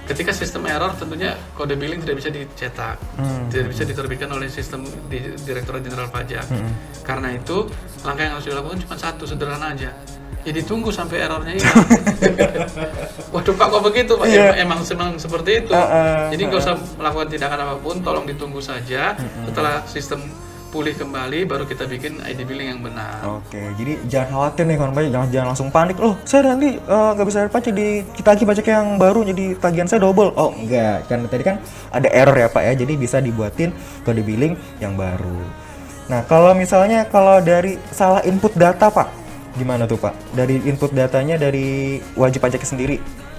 Speaker 1: Ketika sistem error, tentunya kode billing tidak bisa dicetak, tidak bisa diterbitkan oleh sistem di Direktorat Jenderal Pajak. Karena itu, langkah yang harus dilakukan cuma satu, sederhana aja. Ya ditunggu sampai errornya hilang. Waduh Pak, kok begitu Pak?
Speaker 2: Iya.
Speaker 1: Emang seperti itu. Jadi nggak usah melakukan tindakan apapun, tolong ditunggu saja. Setelah sistem pulih kembali, baru kita bikin ID billing yang benar.
Speaker 2: Oke, jadi jangan khawatir nih kawan pajak, jangan langsung panik. Loh, saya nanti nggak bisa bayar pajak, kita lagi pajak yang baru, jadi tagihan saya double. Oh enggak, karena tadi kan ada error ya Pak ya, jadi bisa dibuatin kode billing yang baru. Nah, kalau misalnya dari salah input data Pak, gimana tuh Pak? Dari input datanya dari wajib pajaknya sendiri?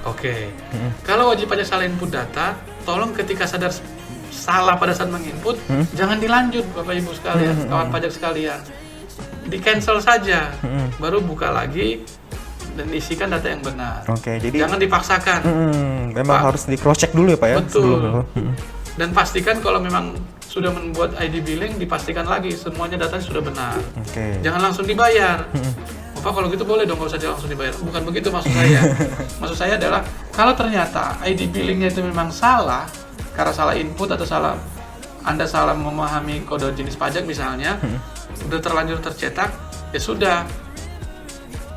Speaker 1: Oke. Kalau wajib pajak salah input data, tolong ketika sadar salah pada saat menginput, jangan dilanjut Bapak Ibu sekalian, kawan pajak sekalian. Di cancel saja, baru buka lagi dan isikan data yang benar.
Speaker 2: Oke, jadi
Speaker 1: Jangan dipaksakan.
Speaker 2: memang
Speaker 1: Pak,
Speaker 2: harus di cross check dulu ya Pak ya?
Speaker 1: betul.
Speaker 2: sebelum-
Speaker 1: Dan pastikan kalau memang sudah membuat ID billing, dipastikan lagi semuanya datanya sudah benar.
Speaker 2: Oke.
Speaker 1: Jangan langsung dibayar. Bapak kalau gitu boleh dong, nggak usah langsung dibayar. Bukan begitu maksud saya. Maksud saya adalah kalau ternyata ID billingnya itu memang salah, karena salah input atau Anda salah memahami kode jenis pajak misalnya, udah terlanjur tercetak, ya sudah,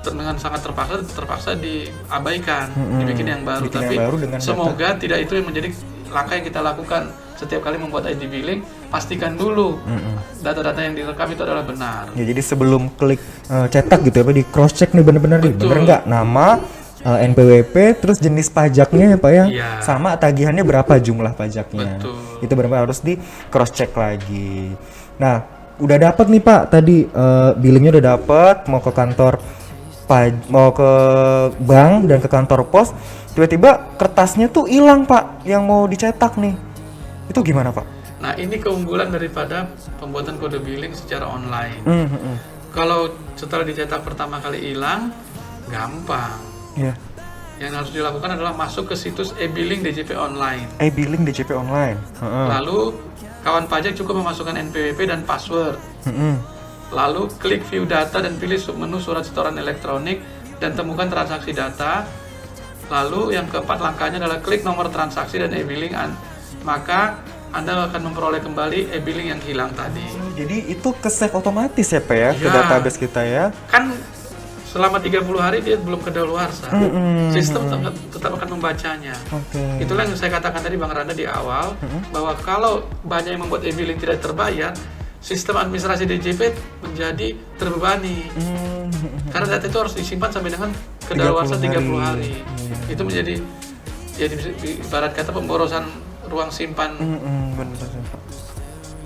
Speaker 1: dengan sangat terpaksa diabaikan, dibikin yang baru.
Speaker 2: Bikin
Speaker 1: Tapi
Speaker 2: yang baru dengan
Speaker 1: semoga tidak itu yang menjadi langkah yang kita lakukan setiap kali membuat ID billing. Pastikan dulu data-data yang direkam itu adalah benar.
Speaker 2: Ya jadi sebelum klik cetak gitu ya Pak, di cross check nih bener-bener nih,
Speaker 1: Betul.
Speaker 2: bener nggak nama, NPWP, terus jenis pajaknya ya Pak ya,
Speaker 1: Iya.
Speaker 2: sama tagihannya berapa jumlah pajaknya.
Speaker 1: Betul.
Speaker 2: Itu benar-benar harus di cross check lagi. Nah, udah dapat nih Pak tadi billingnya udah dapat, mau ke kantor mau ke bank dan ke kantor pos, tiba-tiba kertasnya tuh hilang Pak yang mau dicetak nih. Itu gimana Pak?
Speaker 1: Nah, ini keunggulan daripada pembuatan kode billing secara online.
Speaker 2: Hmm.
Speaker 1: Kalau setelah dicetak pertama kali hilang, gampang.
Speaker 2: Ya.
Speaker 1: Yang harus dilakukan adalah masuk ke situs e-billing DJP online.
Speaker 2: E-billing DJP online.
Speaker 1: Lalu kawan pajak cukup memasukkan NPWP dan password. Lalu klik view data dan pilih submenu surat setoran elektronik dan temukan transaksi data. Lalu yang keempat langkahnya adalah klik nomor transaksi dan e-billing. Maka Anda akan memperoleh kembali e-billing yang hilang tadi.
Speaker 2: Jadi itu ke-save otomatis ya Pak ya, ke
Speaker 1: Ya.
Speaker 2: database kita ya.
Speaker 1: Kan selama 30 hari dia belum kedaluarsa. Sistem tetap akan membacanya.
Speaker 2: Oke.
Speaker 1: Itulah yang saya katakan tadi Bang Randa di awal, bahwa kalau banyak yang membuat e-billing tidak terbayar, sistem administrasi DJP menjadi terbebani. Karena data itu harus disimpan sampai dengan kedaluarsa 30 hari. Itu menjadi, ya ibarat kata pemborosan ruang simpan.
Speaker 2: Benar Pak.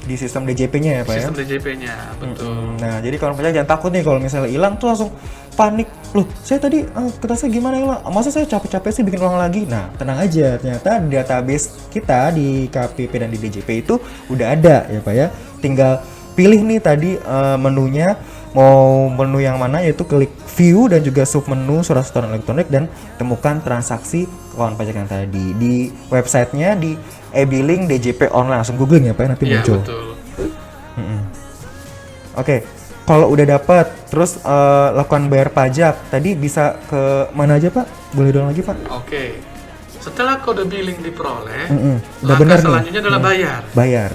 Speaker 2: di sistem DJP-nya ya Pak
Speaker 1: Sistem
Speaker 2: ya?
Speaker 1: DJP-nya, betul.
Speaker 2: Nah, jadi kawan pajak jangan takut nih kalau misalnya hilang tuh langsung panik. Loh, saya tadi kertasnya gimana hilang? Masa saya capek-capek sih bikin ulang lagi? Nah, tenang aja. Ternyata database kita di KPP dan di DJP itu udah ada ya Pak ya. Tinggal pilih nih tadi menunya, mau menu yang mana, yaitu klik view dan juga sub menu surat setoran elektronik dan temukan transaksi kawan pajak yang tadi di websitenya di e-billing DJP online. Langsung googling ya Pak ya, nanti
Speaker 1: Iya,
Speaker 2: muncul.
Speaker 1: betul.
Speaker 2: Oke, kalau udah dapat, terus lakukan bayar pajak, tadi bisa ke mana aja Pak? Boleh dong lagi Pak?
Speaker 1: Oke. Setelah kode billing diperoleh,
Speaker 2: Udah
Speaker 1: langkah
Speaker 2: benar nih.
Speaker 1: selanjutnya adalah bayar.
Speaker 2: Bayar.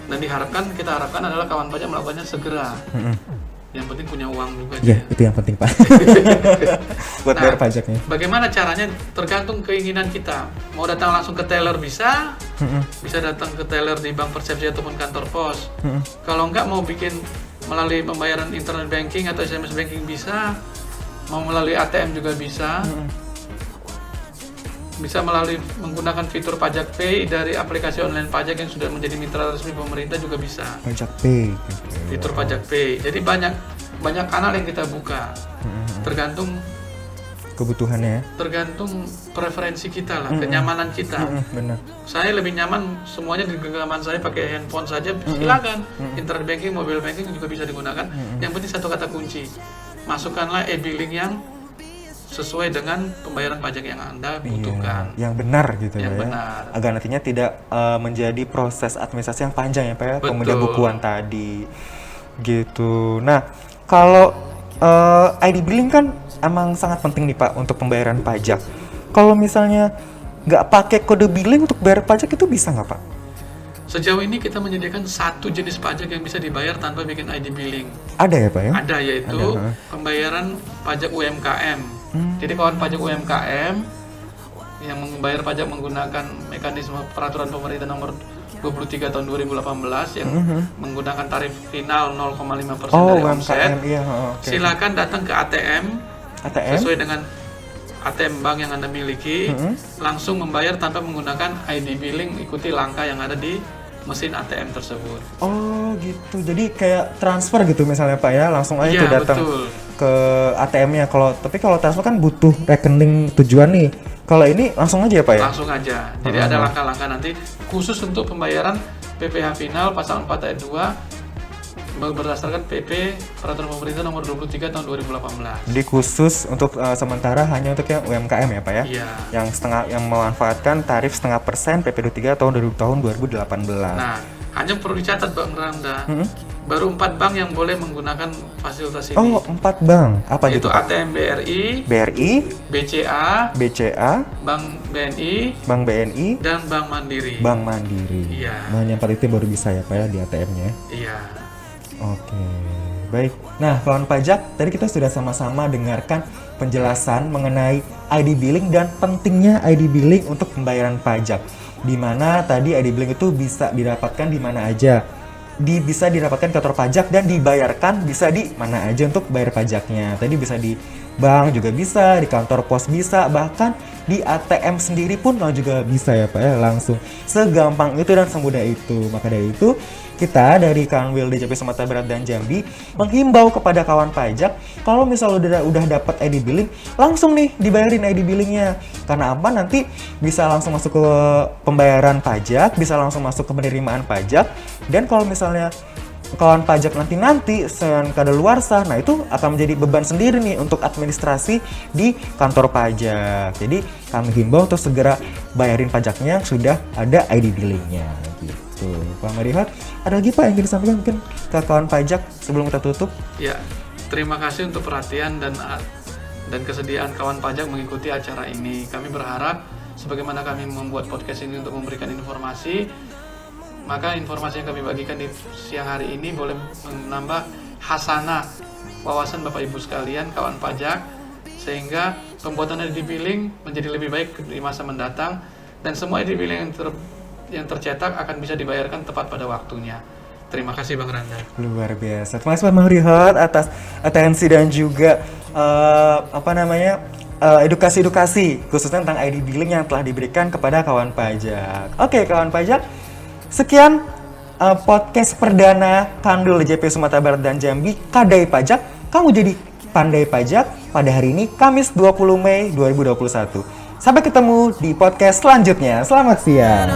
Speaker 1: Dan kita harapkan adalah kawan pajak melakukannya segera. Yang penting punya uang juga.
Speaker 2: Iya, itu yang penting Pak. Buat
Speaker 1: Nah,
Speaker 2: bayar pajaknya.
Speaker 1: Bagaimana caranya? Tergantung keinginan kita. Mau datang langsung ke teller bisa, bisa datang ke teller di bank persepsi ataupun kantor pos. Kalau enggak mau bikin melalui pembayaran internet banking atau SMS banking bisa, mau melalui ATM juga bisa. Bisa melalui menggunakan fitur Pajak Pay dari aplikasi online pajak yang sudah menjadi mitra resmi pemerintah juga bisa.
Speaker 2: Pajak Pay.
Speaker 1: Fitur Pajak Pay. Jadi banyak kanal yang kita buka. Tergantung
Speaker 2: Kebutuhannya.
Speaker 1: preferensi kita lah, kenyamanan kita.
Speaker 2: Benar.
Speaker 1: Saya lebih nyaman semuanya di genggaman saya pakai handphone saja, silakan. Internet banking, mobile banking juga bisa digunakan. Yang penting satu kata kunci, masukkanlah e-billing yang sesuai dengan pembayaran pajak yang Anda butuhkan.
Speaker 2: Yang benar gitu
Speaker 1: Yang
Speaker 2: ya.
Speaker 1: benar.
Speaker 2: Agar nantinya tidak menjadi proses administrasi yang panjang ya Pak ya,
Speaker 1: Betul.
Speaker 2: kemudian bukuan tadi. Gitu. Nah, kalau ID billing kan emang sangat penting nih Pak untuk pembayaran pajak. Kalau misalnya nggak pakai kode billing untuk bayar pajak itu bisa nggak Pak?
Speaker 1: Sejauh ini kita menyediakan satu jenis pajak yang bisa dibayar tanpa bikin ID billing.
Speaker 2: Ada ya Pak ya?
Speaker 1: Ada, yaitu pembayaran pajak UMKM. Jadi kawan pajak UMKM yang membayar pajak menggunakan mekanisme peraturan pemerintah nomor 23 tahun 2018 yang menggunakan tarif final 0,5% dari omset.
Speaker 2: Iya,
Speaker 1: Silakan datang ke ATM sesuai dengan ATM bank yang Anda miliki, langsung membayar tanpa menggunakan ID billing, ikuti langkah yang ada di mesin ATM tersebut.
Speaker 2: Oh gitu, jadi kayak transfer gitu misalnya Pak ya, langsung aja
Speaker 1: Iya,
Speaker 2: tuh datang
Speaker 1: betul.
Speaker 2: ke ATM-nya. Tapi kalau transfer kan butuh rekening tujuan nih. Kalau ini langsung aja ya Pak ya?
Speaker 1: Langsung aja. Jadi ada langkah-langkah nanti khusus untuk pembayaran PPh final pasal 4 ayat 2 berdasarkan PP Peraturan Pemerintah Nomor 23 Tahun 2018.
Speaker 2: Jadi khusus untuk sementara hanya untuk yang UMKM ya Pak ya?
Speaker 1: Iya.
Speaker 2: Yang memanfaatkan tarif 0,5% PP 23 tahun 2018.
Speaker 1: Nah, hanya perlu dicatat Bang Randa, baru 4 bank yang boleh menggunakan fasilitas ini.
Speaker 2: Oh, 4 bank. Apa
Speaker 1: Yaitu
Speaker 2: gitu Pak?
Speaker 1: ATM BRI,
Speaker 2: BRI,
Speaker 1: BCA,
Speaker 2: BCA,
Speaker 1: Bank BNI,
Speaker 2: Bank BNI,
Speaker 1: dan Bank Mandiri.
Speaker 2: Bank Mandiri.
Speaker 1: Iya.
Speaker 2: Nah, yang 4 itu baru bisa ya Pak ya di ATM-nya.
Speaker 1: Iya.
Speaker 2: Oke, baik. Nah, kawan pajak, tadi kita sudah sama-sama dengarkan penjelasan mengenai ID billing dan pentingnya ID billing untuk pembayaran pajak. Di mana tadi ID billing itu bisa didapatkan di mana aja. Bisa didapatkan ke kantor pajak dan dibayarkan bisa di mana aja untuk bayar pajaknya. Tadi bisa di bank juga bisa, di kantor pos bisa, bahkan di ATM sendiri pun juga bisa ya Pak ya, langsung. Segampang itu dan semudah itu. Maka dari itu, kita dari Kanwil DJP Sumatera Barat dan Jambi menghimbau kepada kawan pajak kalau misalnya udah dapat ID billing, langsung nih dibayarin ID billingnya. Karena apa? Nanti bisa langsung masuk ke pembayaran pajak, bisa langsung masuk ke penerimaan pajak. Dan kalau misalnya kawan pajak nanti dengan kadaluarsa, nah itu akan menjadi beban sendiri nih untuk administrasi di kantor pajak. Jadi kami himbau untuk segera bayarin pajaknya, sudah ada ID billingnya gitu. Pak Marihat, ada lagi Pak yang ingin disampaikan mungkin ke kawan pajak sebelum kita tutup?
Speaker 1: Ya, terima kasih untuk perhatian dan kesediaan kawan pajak mengikuti acara ini. Kami berharap sebagaimana kami membuat podcast ini untuk memberikan informasi, maka informasi yang kami bagikan di siang hari ini boleh menambah hasanah wawasan Bapak Ibu sekalian, kawan pajak, sehingga pembuatan ID billing menjadi lebih baik di masa mendatang, dan semua ID billing yang tercetak akan bisa dibayarkan tepat pada waktunya. Terima kasih Bang Randa.
Speaker 2: Luar biasa. Terima kasih Pak Marihat atas atensi dan juga edukasi-edukasi khususnya tentang ID billing yang telah diberikan kepada kawan pajak. Oke kawan pajak, sekian podcast perdana Kandul JP Sumatera Barat dan Jambi, Kadai Pajak, Kamu Jadi Pandai Pajak, pada hari ini Kamis 20 Mei 2021. Sampai ketemu di podcast selanjutnya. Selamat siang.